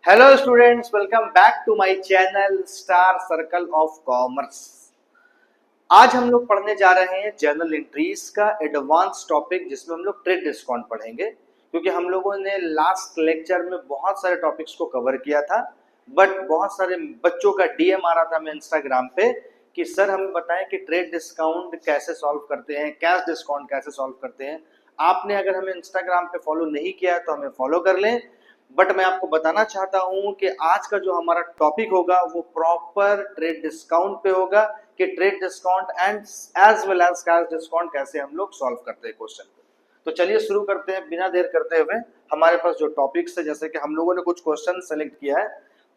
Hello students, welcome back to my channel star circle of commerce. आज हम लोग पढ़ने जा रहे हैं जर्नल एंट्रीज का एडवांस टॉपिक, जिसमें हम लोग ट्रेड डिस्काउंट पढ़ेंगे। क्योंकि हम लोगों ने लास्ट लेक्चर में बहुत सारे टॉपिक्स को कवर किया था, बट बहुत सारे बच्चों का डीएम आ रहा था हमें इंस्टाग्राम पे कि सर हमें बताएं कि ट्रेड डिस्काउंट कैसे सॉल्व करते हैं, कैश डिस्काउंट कैसे सॉल्व करते हैं। आपने अगर हमें इंस्टाग्राम पे फॉलो नहीं किया है तो हमें फॉलो कर लें। बट मैं आपको बताना चाहता हूं कि आज का जो हमारा टॉपिक होगा वो प्रॉपर ट्रेड डिस्काउंट पे होगा कि trade discount and as well as cash discount कैसे हम लोग सॉल्व करते हैं क्वेश्चन को। तो चलिए शुरू करते हैं बिना देर करते हुए। हमारे पास जो टॉपिक्स है, जैसे कि हम लोगों ने कुछ क्वेश्चन सेलेक्ट किया है।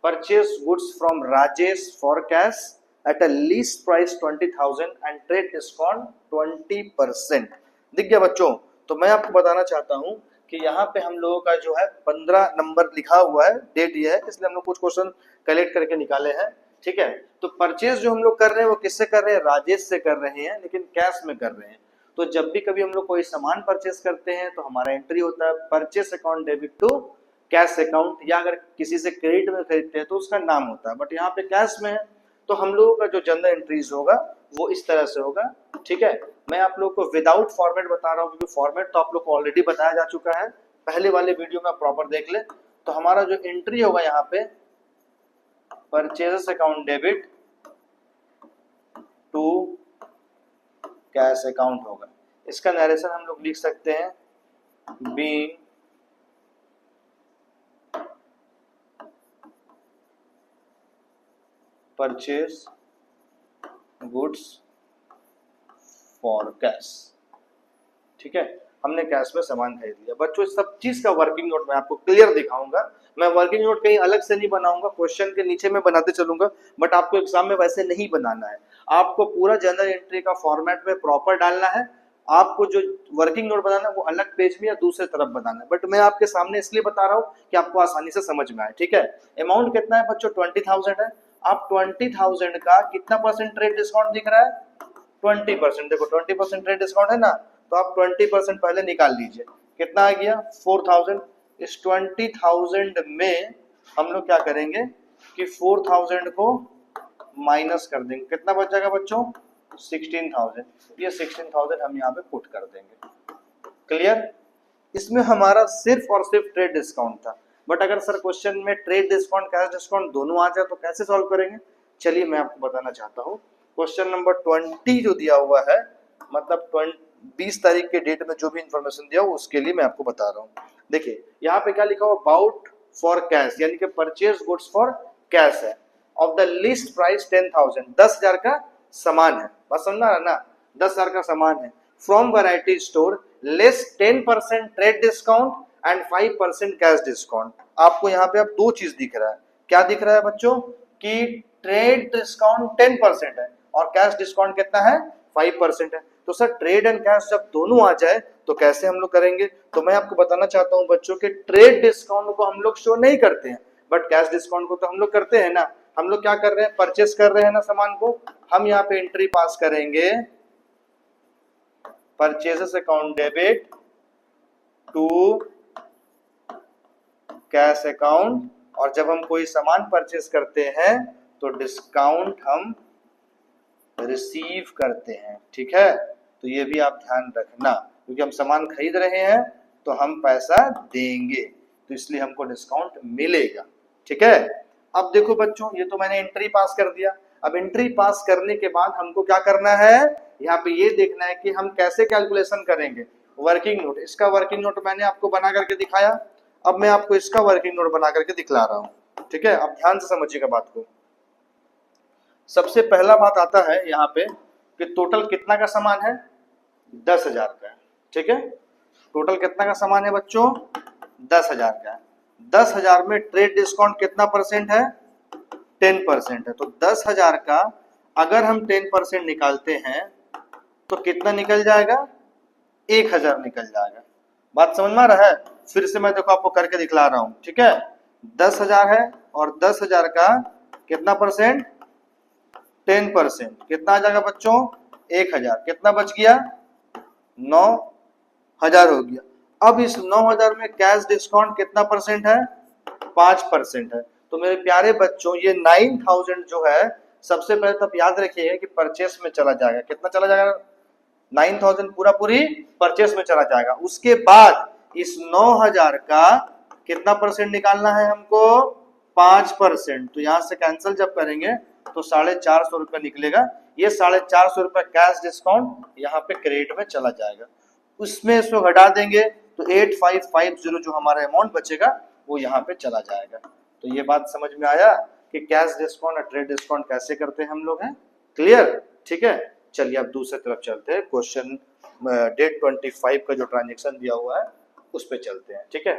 Purchase goods from Rajesh for cash at a least price 20,000 and trade discount 20%। दिख गया बच्चों? तो मैं आपको बताना चाहता हूं कि यहाँ पे हम लोगों का जो है 15 नंबर लिखा हुआ है, डेट ये है, इसलिए हम लोग कुछ क्वेश्चन कलेक्ट करके निकाले हैं। ठीक है, तो परचेज जो हम लोग कर रहे हैं वो किससे कर रहे हैं? राजेश से कर रहे हैं, लेकिन कैश में कर रहे हैं। तो जब भी कभी हम लोग कोई सामान परचेज करते हैं तो हमारा एंट्री होता है purchase account debit to cash account, या अगर किसी से क्रेडिट में खरीदते हैं तो उसका नाम होता है, बट यहाँ पे कैश में है। तो हम लोगों का जो जनरल एंट्रीज होगा वो इस तरह से होगा। ठीक है, मैं आप लोग को विदाउट फॉर्मेट बता रहा हूँ, क्योंकि फॉर्मेट तो आप लोग को ऑलरेडी बताया जा चुका है, पहले वाले वीडियो में प्रॉपर देख ले। तो हमारा जो एंट्री होगा यहाँ पे purchases account debit to cash account होगा। इसका नरेशन हम लोग लिख सकते हैं being purchase goods for cash. ठीक है, हमने कैश में सामान खरीद लिया। बच्चों इस सब चीज का वर्किंग नोट मैं आपको क्लियर दिखाऊंगा। मैं वर्किंग नोट कहीं अलग से नहीं बनाऊंगा, क्वेश्चन के नीचे में बनाते चलूंगा, बट आपको एग्जाम में वैसे नहीं बनाना है। आपको पूरा जनरल एंट्री का फॉर्मेट में प्रॉपर डालना है। आपको जो वर्किंग नोट बनाना है वो अलग पेज में या दूसरे तरफ बनाना है, बट मैं आपके सामने इसलिए बता रहा हूँ कि आपको आसानी से समझ में आए। ठीक है, अमाउंट कितना है बच्चों? 20,000 है। आप 20,000 का कितना परसेंट ट्रेड डिस्काउंट दिख रहा है? 20%। देखो 20% ट्रेड डिस्काउंट है ना, तो आप 20% पहले निकाल लीजिए। कितना आ गया? 4,000। इस 20,000 में हम लोग क्या करेंगे कि 4,000 को माइनस कर देंगे। कितना बच जाएगा बच्चों? 16,000। ये 16,000 हम यहाँ पे पुट कर देंगे। क्लियर? इसमें हमारा सिर्फ और सिर्फ ट्रेड डिस्काउंट था। बट अगर सर क्वेश्चन में ट्रेड डिस्काउंट कैश डिस्काउंट दोनों आ जाए तो कैसे सॉल्व करेंगे? चलिए मैं आपको बताना चाहता हूँ। क्वेश्चन नंबर 20 जो दिया हुआ है, मतलब 20 तारीख के डेट में जो भी इंफॉर्मेशन दिया हो उसके लिए मैं आपको बता रहा हूँ। देखिए यहाँ पे क्या लिखा हुआ? अबाउट फॉर कैश, यानी कि परचेज गुड्स फॉर कैश है। ऑफ द लिस्ट प्राइस 10,000, 10,000 का सामान है। बस समझना है ना, 10,000 का सामान है। From variety store less 10% trade discount and 5% cash discount. आपको यहाँ पे अब दो चीज दिख रहा है। क्या दिख रहा है बच्चों? कि ट्रेड डिस्काउंट 10% है और कैश डिस्काउंट कितना है? 5% है। तो सर ट्रेड एंड कैश जब दोनों आ जाए तो कैसे हम लोग करेंगे? तो मैं आपको बताना चाहता हूं बच्चों कि ट्रेड डिस्काउंट को हम लोग शो नहीं करते हैं, बट कैश डिस्काउंट को तो हम लोग करते हैं ना। हम लोग क्या कर रहे हैं? परचेस कर रहे हैं ना सामान को। हम यहाँ पे एंट्री पास करेंगे purchases account debit to cash account, और जब हम कोई सामान परचेस करते हैं तो डिस्काउंट हम रिसीव करते हैं। ठीक है, तो ये भी आप ध्यान रखना, क्योंकि हम सामान खरीद रहे हैं तो हम पैसा देंगे, तो इसलिए हमको डिस्काउंट मिलेगा। ठीक है, अब देखो बच्चों, ये तो मैंने एंट्री पास कर दिया। अब एंट्री पास करने के बाद हमको क्या करना है? यहाँ पे ये देखना है कि हम कैसे कैलकुलेशन करेंगे। वर्किंग नोट, इसका वर्किंग नोट मैंने आपको बना करके दिखाया। अब मैं आपको इसका वर्किंग नोट बना करके दिखला रहा हूँ। ठीक है, अब ध्यान से समझिएगा बात को। सबसे पहला बात आता है यहाँ पे कि टोटल कितना का सामान है? 10,000 का है। ठीक है, टोटल कितना का सामान है बच्चों? 10,000 का है। 10,000 में ट्रेड डिस्काउंट कितना परसेंट है? 10% है। तो 10,000 का अगर हम 10% निकालते हैं तो कितना निकल जाएगा? 1,000 निकल जाएगा। बात समझ में आ रहा है? फिर से मैं देखो आपको करके दिखला रहा हूँ। ठीक है, 10,000 है और 10,000 का कितना परसेंट? 10%। कितना आ जाएगा बच्चों? 1,000। कितना बच गया? 9,000 हो गया। अब इस 9,000 में कैश डिस्काउंट कितना परसेंट है? 5% है। तो मेरे प्यारे बच्चों ये 9000 जो है सबसे पहले तब याद रखिएगा कि परचेस में चला जाएगा। कितना चला जाएगा? 9000 पूरा पूरी परचेस में चला जाएगा। उसके बाद इस 9000 का कितना परसेंट निकालना है हमको? 5%। तो यहाँ से कैंसिल जब करेंगे तो 450 रुपये निकलेगा। ये 450 रुपये कैश डिस्काउंट यहाँ पे क्रेडिट में चला जाएगा। उसमें इसको घटा देंगे तो 8550 जो हमारा अमाउंट बचेगा वो यहाँ पे चला जाएगा। तो ये बात समझ में आया कि कैश डिस्काउंट और ट्रेड डिस्काउंट कैसे करते हैं हम लोग हैं। क्लियर? ठीक है, चलिए अब दूसरे तरफ चलते हैं। क्वेश्चन डेट 25 का जो ट्रांजेक्शन दिया हुआ है उस पर चलते हैं। ठीक है,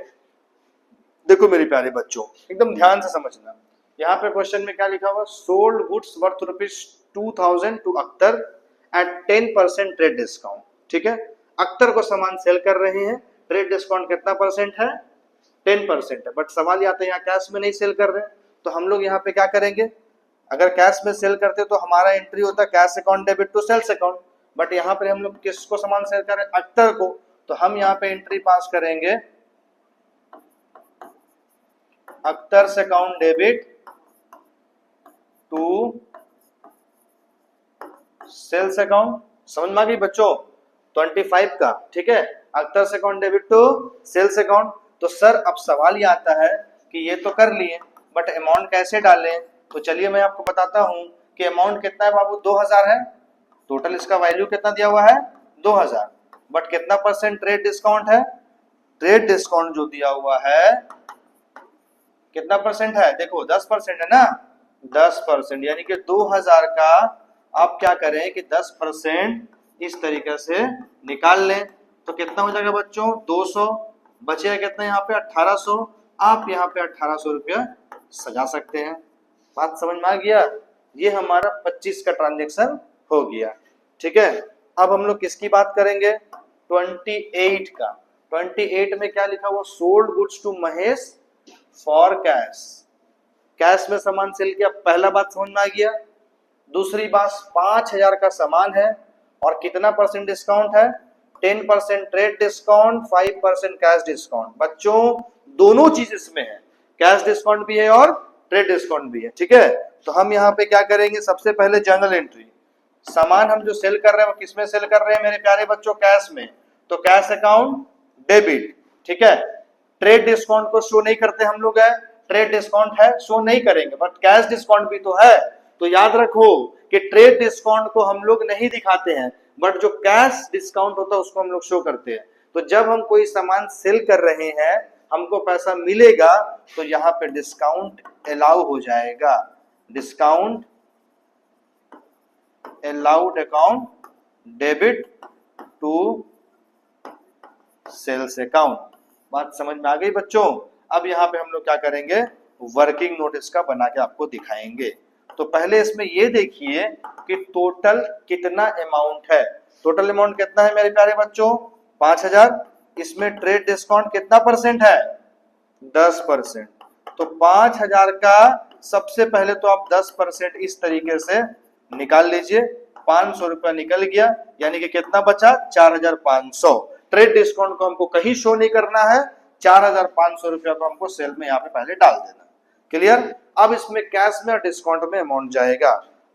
देखो मेरे प्यारे बच्चों एकदम ध्यान से समझना। यहाँ पे क्वेश्चन में क्या लिखा हुआ? Sold goods worth ₹2000 to Akhtar at 10% trade discount. ठीक है, अख्तर को सामान सेल कर रहे हैं, ट्रेड डिस्काउंट कितना परसेंट है? 10% है। बट सवाल आता है यहाँ कैश में नहीं सेल कर रहे हैं, तो हम लोग यहाँ पे क्या करेंगे? अगर कैश में सेल करते तो हमारा एंट्री होता cash account debit to sales account. But यहाँ पर हम लोग किसको सामान सेल कर रहे हैं? अख्तर को। तो हम यहाँ पे एंट्री पास करेंगे Akhtar's account debit to sales account. समझ में आ गई बच्चों? 25 का। ठीक है, Akhtar's account debit to sales account. तो सर अब सवाल ये आता है कि ये तो कर लिए बट अमाउंट कैसे डालें? तो चलिए मैं आपको बताता हूं कि अमाउंट कितना है बाबू? 2000 है। टोटल इसका वैल्यू कितना दिया हुआ है? 2000। बट कितना परसेंट ट्रेड डिस्काउंट है? ट्रेड डिस्काउंट जो दिया हुआ है कितना परसेंट है? देखो 10% है ना, 10%। यानी कि 2000 का आप क्या करें कि 10% इस तरीके से निकाल लें तो कितना हो जाएगा बच्चों? 200। बचेगा कितना यहाँ पे? 1800। आप यहाँ पे 1800 रुपया सजा सकते हैं। बात समझ में आ गया? ये हमारा 25 का ट्रांजेक्शन हो गया। ठीक है, अब हम लोग किसकी बात करेंगे? 28 का। 28 में क्या लिखा हुआ? Sold goods to Mahesh for cash. Cash में सामान सेल किया। पहला बात समझ में आ गया। दूसरी बात 5000 का सामान है और कितना परसेंट डिस्काउंट है? 10% ट्रेड डिस्काउंट, 5% कैश डिस्काउंट। बच्चों दोनों चीज इसमें है, कैश डिस्काउंट भी है और ट्रेड डिस्काउंट भी है। ठीक है, तो हम यहाँ पे क्या करेंगे? सबसे पहले जर्नल एंट्री। सामान हम जो सेल कर रहे हैं वो किसमें सेल कर रहे हैं मेरे प्यारे बच्चों? कैश में। तो कैश अकाउंट डेबिट। ठीक है, ट्रेड डिस्काउंट को शो नहीं करते हम लोग है, ट्रेड डिस्काउंट है शो नहीं करेंगे, बट कैश डिस्काउंट भी तो है। तो याद रखो कि ट्रेड डिस्काउंट को हम लोग नहीं दिखाते हैं बट जो कैश डिस्काउंट होता है उसको हम लोग शो करते हैं। तो जब हम कोई सामान सेल कर रहे हैं हमको पैसा मिलेगा तो यहाँ पे डिस्काउंट अलाउ हो जाएगा। Discount allowed account debit to sales account. बात समझ में आ गई बच्चों? अब यहाँ पे हम लोग क्या करेंगे? वर्किंग नोटिस का बना के आपको दिखाएंगे। तो पहले इसमें ये देखिए कि टोटल कितना अमाउंट है। टोटल अमाउंट कितना है मेरे प्यारे बच्चों? 5000। इसमें ट्रेड डिस्काउंट कितना परसेंट है? 10%। तो 5000 का सबसे पहले तो आप 10% इस तरीके से निकाल लीजिए। 500 रुपया निकल गया, यानी कि कितना बचा? 4500। ट्रेड डिस्काउंट को हमको कहीं शो नहीं करना है, 4500 रुपया को हमको सेल में यहाँ पे पहले डाल देना। क्लियर? अब इसमें कैश में और डिस्काउंट में अमाउंट जाएगा।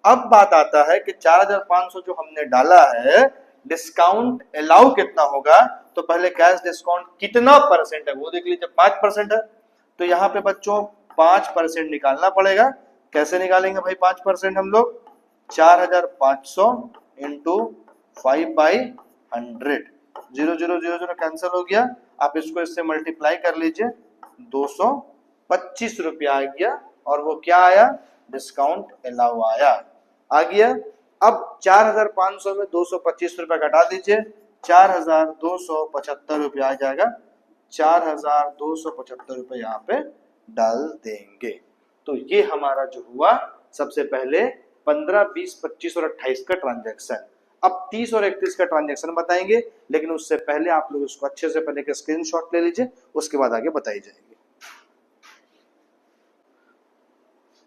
अब बात आता है कि 4500 जो हमने डाला है डिस्काउंट अलाउ कितना होगा? तो पहले कैश डिस्काउंट कितना परसेंट है वो देख लीजिए। 5% है। तो यहाँ पे बच्चों 5% निकालना पड़ेगा। कैसे निकालेंगे भाई 5% हम लोग? 4500 इंटू 5/100। 0 कैंसिल हो गया। आप इसको इससे मल्टीप्लाई कर लीजिए। 225 रुपया आ गया और वो क्या आया? डिस्काउंट अलाउ आया। आ गया। अब 4500 में 225 रुपया घटा दीजिए, 4275 रुपया आ जाएगा। 4275 रुपये यहाँ पे डाल देंगे। तो ये हमारा जो हुआ सबसे पहले 15, 20, 25 और 28 का ट्रांजैक्शन। अब 30 और 31 का ट्रांजैक्शन बताएंगे, लेकिन उससे पहले आप लोग इसको अच्छे से पहले स्क्रीनशॉट ले लीजिए, उसके बाद आगे बताई जाएगी।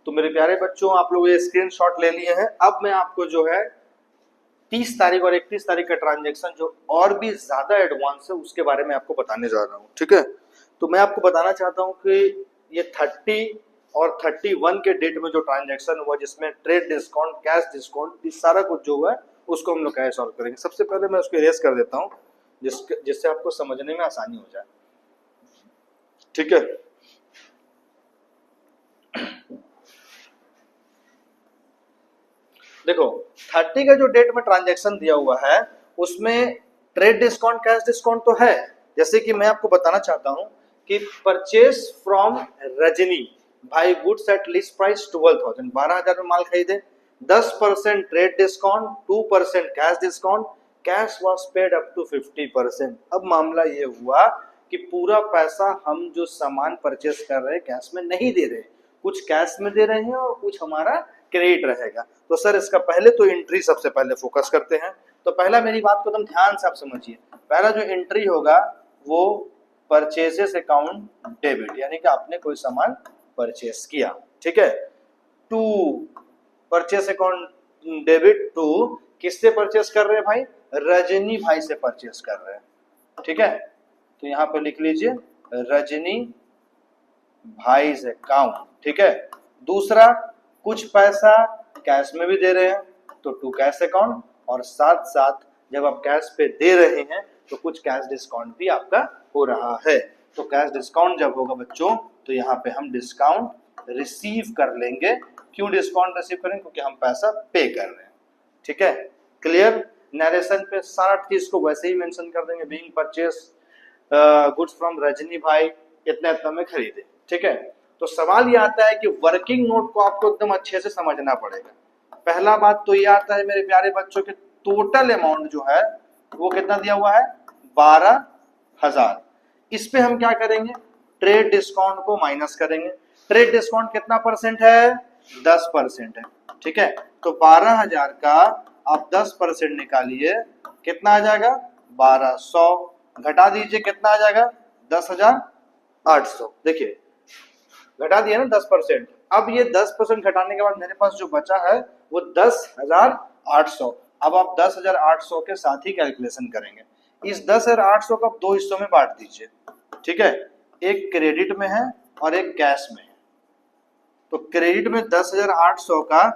तो मेरे प्यारे बच्चों आप लोग ये स्क्रीनशॉट ले लिए हैं। अब मैं आपको जो है 30 तारीख और 31 तारीख का ट्रांजैक्शन जो और भी ज्यादा एडवांस है उसके बारे में आपको बताने जा रहा हूँ। ठीक है, तो मैं आपको बताना चाहता हूँ कि ये 30 और 31 के डेट में जो ट्रांजैक्शन हुआ जिसमें ट्रेड डिस्काउंट, कैश डिस्काउंट, इस सारा कुछ जो हुआ है उसको हम लोग कैसे सॉल्व करेंगे। सबसे पहले मैं उसको इरेज कर देता हूँ जिससे आपको समझने में आसानी हो जाए। ठीक है, देखो 30 का जो डेट में ट्रांजैक्शन दिया हुआ है उसमें ट्रेड डिस्काउंट, कैश डिस्काउंट तो है। जैसे कि मैं आपको बताना चाहता हूं कि परचेज फ्रॉम रजनी भाई गुड्स एट लिस्ट प्राइस 12,000, 12,000 में माल खरीदे, 10% trade discount, 2% cash discount, cash was paid up to 50%। अब मामला ये हुआ कि पूरा पैसा हम जो सामान परचेस कर रहे हैं कैश में नहीं दे रहे, कुछ कैश में दे रहे हैं और कुछ हमारा क्रेडिट रहेगा। तो सर इसका पहले तो एंट्री सबसे पहले फोकस करते हैं। तो पहला मेरी बात को एकदम ध्यान से आप समझिए, पहला जो एंट्री होगा वो परचेजेस अकाउंट डेबिट, यानी कि आपने कोई सामान परचेस किया। ठीक है, to purchase account debit to किससे परचेस कर रहे हैं भाई, रजनी भाई से परचेस कर रहे हैं। ठीक है, तो यहां पर लिख लीजिए रजनी भाई से अकाउंट। ठीक है, दूसरा कुछ पैसा कैश में भी दे रहे हैं तो टू कैश अकाउंट, और साथ साथ जब आप कैश पे दे रहे हैं तो कुछ कैश डिस्काउंट भी आपका हो रहा है। तो कैश डिस्काउंट जब होगा बच्चों तो यहाँ पे हम डिस्काउंट रिसीव कर लेंगे। क्यों डिस्काउंट रिसीव करेंगे, क्योंकि हम पैसा पे कर रहे हैं। ठीक है, क्लियर। नरेशन पे सारा चीज को वैसे ही मेंशन कर देंगे, being purchase goods from Rajni भाई इतना इतना में खरीदे। ठीक है, तो सवाल ये आता है कि वर्किंग नोट को आपको एकदम अच्छे से समझना पड़ेगा। पहला बात तो ये आता है मेरे प्यारे बच्चों के टोटल अमाउंट जो है वो कितना दिया हुआ है, 12,000। इस पे हम क्या करेंगे, ट्रेड डिस्काउंट को माइनस करेंगे। ट्रेड डिस्काउंट कितना परसेंट है, 10% है। ठीक है, तो 12,000 का आप 10% निकालिए, कितना आ जाएगा 1200, घटा दीजिए कितना आ जाएगा 10,800। देखिए घटा दिया ना 10%। अब ये 10% घटाने के बाद मेरे पास जो बचा है वो 10,800। अब आप 10,800 के साथ ही कैलकुलेशन करेंगे। इस 10,800 को आप दो हिस्सों में बांट दीजिए। ठीक है, एक क्रेडिट में है और एक कैश में है। तो क्रेडिट में 10,800 का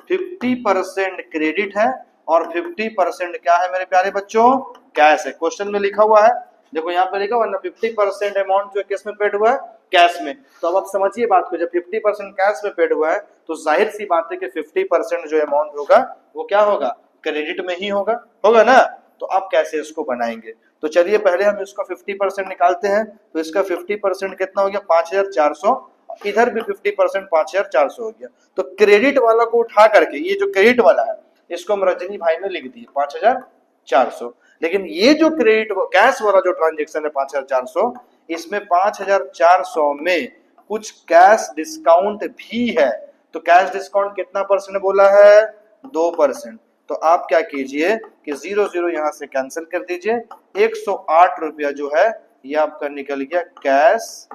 50% क्रेडिट है और 50% क्या है मेरे प्यारे बच्चों, कैश है। क्वेश्चन में लिखा हुआ है, देखो यहाँ पे लिखा हुआ है ना 50% अमाउंट जो किस में पेड हुआ है, कैश में। तो अब आप समझिए बात को, जब 50% कैश में पेड हुआ है तो जाहिर सी बात है कि 50% जो अमाउंट होगा वो क्या होगा, क्रेडिट में ही होगा, होगा ना। तो आप कैसे इसको बनाएंगे, तो चलिए पहले हम इसको 50% निकालते हैं। तो इसका 50% कितना हो गया 5,400, इधर भी 50% 5,400 हो गया। तो क्रेडिट वाला को उठा करके, ये जो क्रेडिट वाला है इसको हम रजनी भाई में लिख दिए 5,400। लेकिन ये जो क्रेडिट कैश वाला जो ट्रांजेक्शन है 5,400, इसमें 5,400 में कुछ कैश डिस्काउंट भी है। तो कैश डिस्काउंट कितना परसेंट बोला है, 2%। तो आप क्या कीजिए कि 0 यहां से कैंसिल कर दीजिए, 108 रुपया जो है ये आपका निकल गया कैश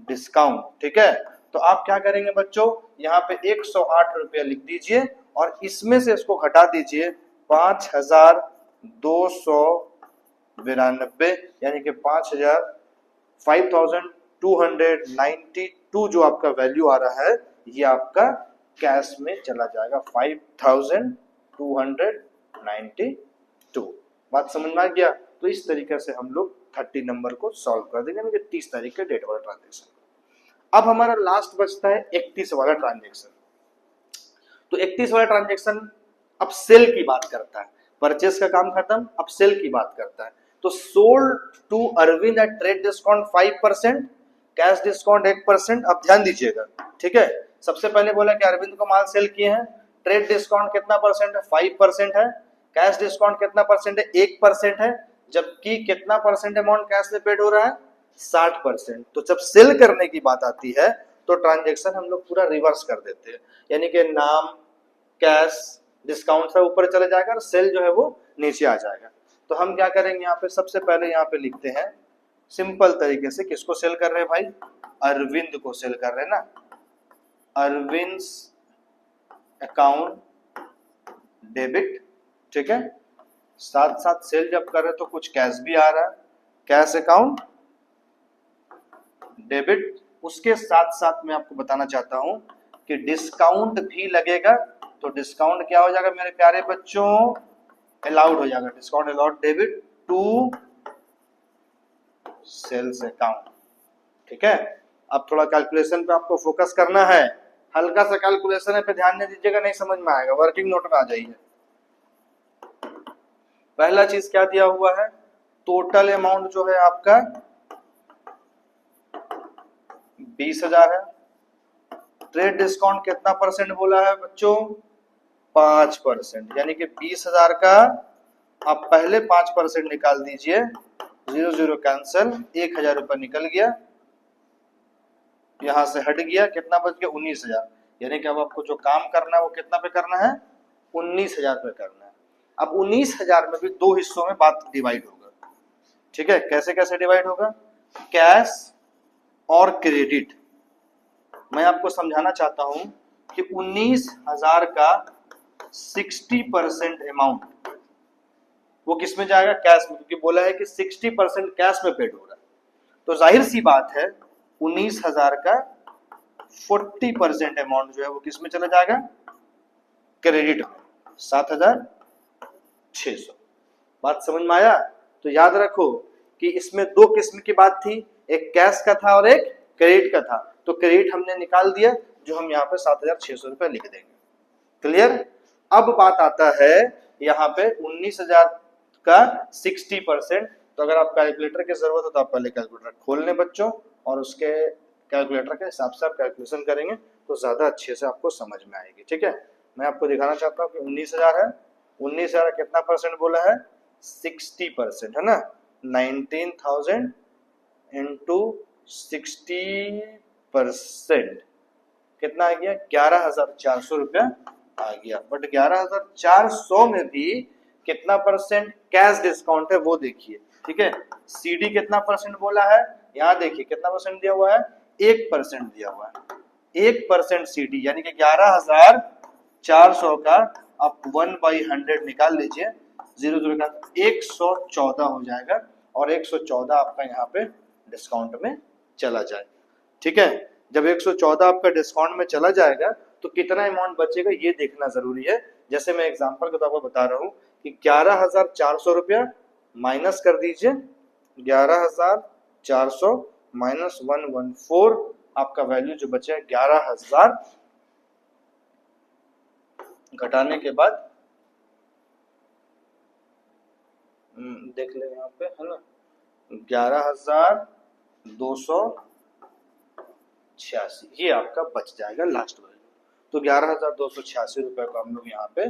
डिस्काउंट। ठीक है, तो आप क्या करेंगे बच्चों, यहाँ पे 108 रुपया लिख दीजिए और इसमें से इसको घटा दीजिए 5,292, यानी कि 5,292 जो आपका वैल्यू आ रहा है ये आपका कैश में चला जाएगा 5,292। बात समझ में आ गया। तो इस तरीके से हम लोग 30 नंबर को सॉल्व कर देंगे, यानी कि 30 तारीख के डेट वाला ट्रांजेक्शन। अब हमारा लास्ट बचता है 31 वाला ट्रांजेक्शन। तो 31 वाला ट्रांजेक्शन अब सेल की बात करता है, परचेस का काम खत्म, अब सेल की बात करता है। तो sold to Arvind at trade discount 5%, cash discount 1%। अब ध्यान दीजिएगा, ठीक है। सबसे पहले बोला कि अरविंद को माल सेल किए हैं, ट्रेड डिस्काउंट कितना परसेंट है, 5% है। कैश डिस्काउंट कितना परसेंट है, 1% है। जबकि कितना परसेंट अमाउंट कैश में पेड हो रहा है, 60%। तो जब सेल करने की बात आती है तो ट्रांजेक्शन हम लोग पूरा रिवर्स कर देते हैं, यानी कि नाम कैश डिस्काउंट से ऊपर चले जाएगा और सेल जो है वो नीचे आ जाएगा। तो हम क्या करेंगे, यहाँ पे सबसे पहले यहाँ पे लिखते हैं सिंपल तरीके से, किसको सेल कर रहे हैं भाई, अरविंद को सेल कर रहे हैं ना, अरविंद अकाउंट डेबिट। ठीक है, साथ साथ सेल जब कर रहे तो कुछ कैश भी आ रहा है, कैश अकाउंट डेबिट, उसके साथ साथ मैं आपको बताना चाहता हूं कि डिस्काउंट भी लगेगा। तो डिस्काउंट क्या हो जाएगा मेरे प्यारे बच्चों, अलाउड हो जाएगा। Discount allowed debit to sales account. ठीक है, अब थोड़ा कैलकुलेशन पे आपको फोकस करना है, हल्का सा कैलकुलेशन है पे ध्यान नहीं दीजिएगा, नहीं समझ में आएगा, वर्किंग नोट में आ जाइए। पहला चीज क्या दिया हुआ है, टोटल अमाउंट जो है आपका 20,000 है। ट्रेड डिस्काउंट कितना परसेंट बोला है बच्चों, 5%, यानी कि 20,000 का आप पहले 5% निकाल दीजिए, 0 कैंसिल, 1,000 रुपये निकल गया, यहां से हट गया, कितना बच गया 19,000। यानी कि अब आपको जो काम करना है वो कितना पे करना है, 19,000 पे करना है। अब 19,000 में भी दो हिस्सों में बात डिवाइड होगा। ठीक है, कैसे कैसे डिवाइड होगा, कैश और क्रेडिट। मैं आपको समझाना चाहता हूं कि 19,000 का 60% अमाउंट वो किस में जाएगा, कैश में, क्योंकि बोला है कि 60% कैश में पेड हो रहा है। तो जाहिर सी बात है 19,000 का 40% अमाउंट जो है वो किस में चला जाएगा, क्रेडिट में, 7,600। बात समझ में आया। तो याद रखो कि इसमें दो किस्म की बात थी, एक कैश का था और एक क्रेडिट का था। तो क्रेडिट हमने निकाल दिया, जो हम यहाँ पे 7,600 रुपए लिख देंगे। क्लियर। अब बात आता है यहाँ पे 19,000 का 60%। तो अगर आप कैलकुलेटर की जरूरत हो तो आप पहले कैलकुलेटर खोल लें बच्चों, और उसके कैलकुलेटर के हिसाब से आप कैलकुलेशन करेंगे तो ज्यादा अच्छे से आपको समझ में आएगी। ठीक है, मैं आपको दिखाना चाहता हूँ कि 19,000 है, 19,000 कितना परसेंट बोला है, 60% है ना। 19,000 इंटू 60% कितना आ गया, 11,400 रुपया आ गया। बट 11,400 में भी कितना परसेंट कैश डिस्काउंट है वो देखिए। ठीक है, सीडी कितना परसेंट बोला है, यहाँ देखिए कितना परसेंट दिया हुआ है, 1% दिया हुआ है। 1% सीडी यानी कि 11,400 का आप 1/100 निकाल लीजिए, 0 का 114 हो जाएगा, और 114 आपका यहाँ पे डिस्काउंट में चला जाएगा। ठीक है, जब 114 आपका डिस्काउंट में चला जाएगा तो कितना अमाउंट बचेगा ये देखना जरूरी है। जैसे मैं एग्जांपल के तौर पर बता रहा हूँ कि 11,400 रुपया माइनस कर दीजिए, 11,400 माइनस 114, आपका वैल्यू जो बचे 11,000 घटाने के बाद देख ले यहाँ पे है ना, 11,286 ये आपका बच जाएगा लास्ट वैल्यू। तो 11,286 रुपए को हम लोग यहाँ पे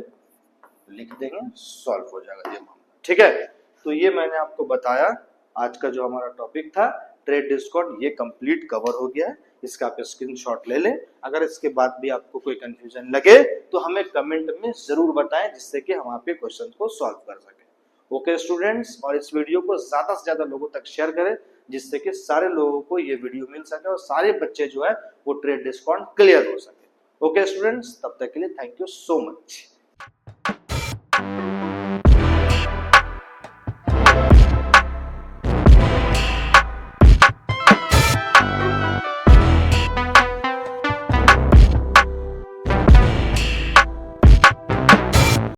लिख देंगे, सॉल्व हो जाएगा ये मामला। ठीक है, तो ये मैंने आपको बताया, आज का जो हमारा टॉपिक था ट्रेड डिस्काउंट, ये कंप्लीट कवर हो गया है। इसका आप स्क्रीनशॉट ले लें। अगर इसके बाद भी आपको कोई कंफ्यूजन लगे तो हमें कमेंट में जरूर बताएं, जिससे कि हम आपके क्वेश्चन को सॉल्व कर सकें। ओके स्टूडेंट्स, और इस वीडियो को ज्यादा से ज्यादा लोगों तक शेयर करें, जिससे कि सारे लोगों को ये वीडियो मिल सके और सारे बच्चे जो है वो ट्रेड डिस्काउंट क्लियर हो सके। ओके स्टूडेंट्स, तब तक के लिए थैंक यू सो मच।